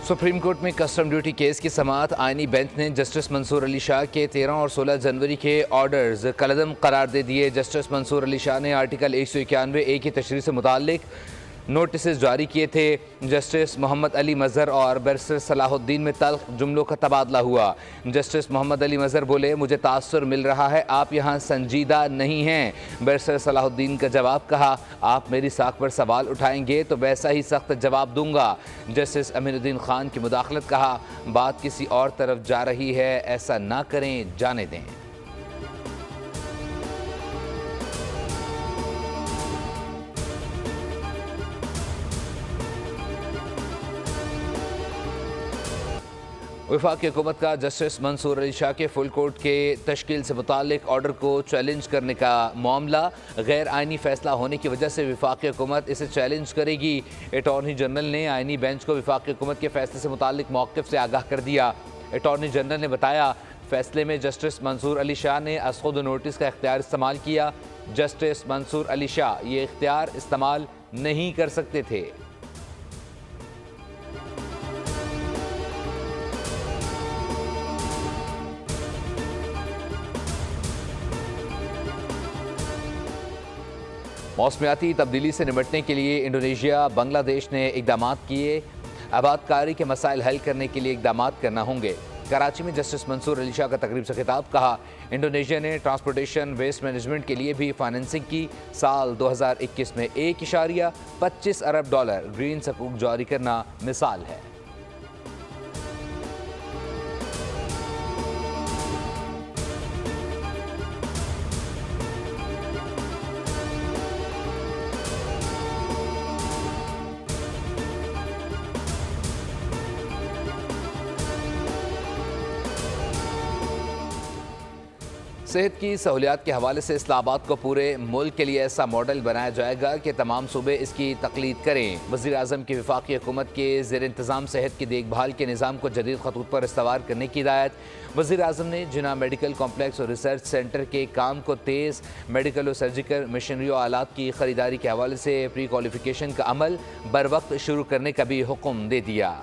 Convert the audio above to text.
Supreme court में custom duty case की समाअत आईनी बेंच ने जस्टिस मंसूर अली शाह के 13 और 16 जनवरी के ऑर्डर्स कलअदम करार दे दिए। जस्टिस मंसूर अली शाह ने आर्टिकल 191A की तशरीह से मुताल्लिक नोटिस जारी किए थे। जस्टिस मोहम्मद अली मजहर और बैरिस्टर सलाहुद्दीन में तल्ख जुमलों का तबादला हुआ। जस्टिस मोहम्मद अली मजहर बोले, मुझे तासुर मिल रहा है, आप यहाँ संजीदा नहीं हैं। बैरिस्टर सलाहुद्दीन का जवाब कहा, आप मेरी साख पर सवाल उठाएंगे तो वैसा ही सख्त जवाब दूंगा। जस्टिस अमीनुद्दीन खान की मुदाखलत, कहा बात किसी और तरफ जा रही है, ऐसा ना करें, जाने दें। वफाकी हुकूमत का जस्टिस मंसूर अली शाह के फुल कोर्ट के तश्कील से मुताल्लिक ऑर्डर को चैलेंज करने का मामला गैर आइनी फैसला होने की वजह से वफाकी हुकूमत इसे चैलेंज करेगी। अटॉर्नी जनरल ने आइनी बेंच को वफाकी हुकूमत के फैसले से मुताल्लिक मौक़िफ़ से आगाह कर दिया। अटॉर्नी जनरल ने बताया, फैसले में जस्टिस मंसूर अली शाह ने असखुद नोटिस का इख्तियार इस्तेमाल किया। जस्टिस मंसूर अली शाह ये इख्तियार इस्तेमाल नहीं कर सकते थे। मौसमियाती तब्दीली से निपटने के लिए इंडोनेशिया बांग्लादेश ने इकदाम किए। आबादकारी के मसाइल हल करने के लिए इकदाम करना होंगे। कराची में जस्टिस मंसूर अली शाह का तकरीब से खिताब, कहा इंडोनेशिया ने ट्रांसपोर्टेशन वेस्ट मैनेजमेंट के लिए भी फाइनेंसिंग की। साल 2021 में $1.25 अरब ग्रीन सकूक जारी करना मिसाल है। सेहत की सहूलियात के हवाले से इस्लामाबाद को पूरे मुल्क के लिए ऐसा मॉडल बनाया जाएगा कि तमाम सूबे इसकी तकलीद करें। वज़ीर आज़म की वफाकी हुकूमत के ज़ेर इंतज़ाम सेहत की देखभाल के निज़ाम को जदीद खतूत पर इस्तवार करने की हिदायत। वज़ीर आज़म ने जिना मेडिकल कॉम्प्लेक्स और रिसर्च सेंटर के काम को तेज़, मेडिकल और सर्जिकल मशीनरी और आलात की ख़रीदारी के हवाले से प्री क्वालिफिकेशन का अमल बर वक्त शुरू करने का भी हुक्म दे दिया।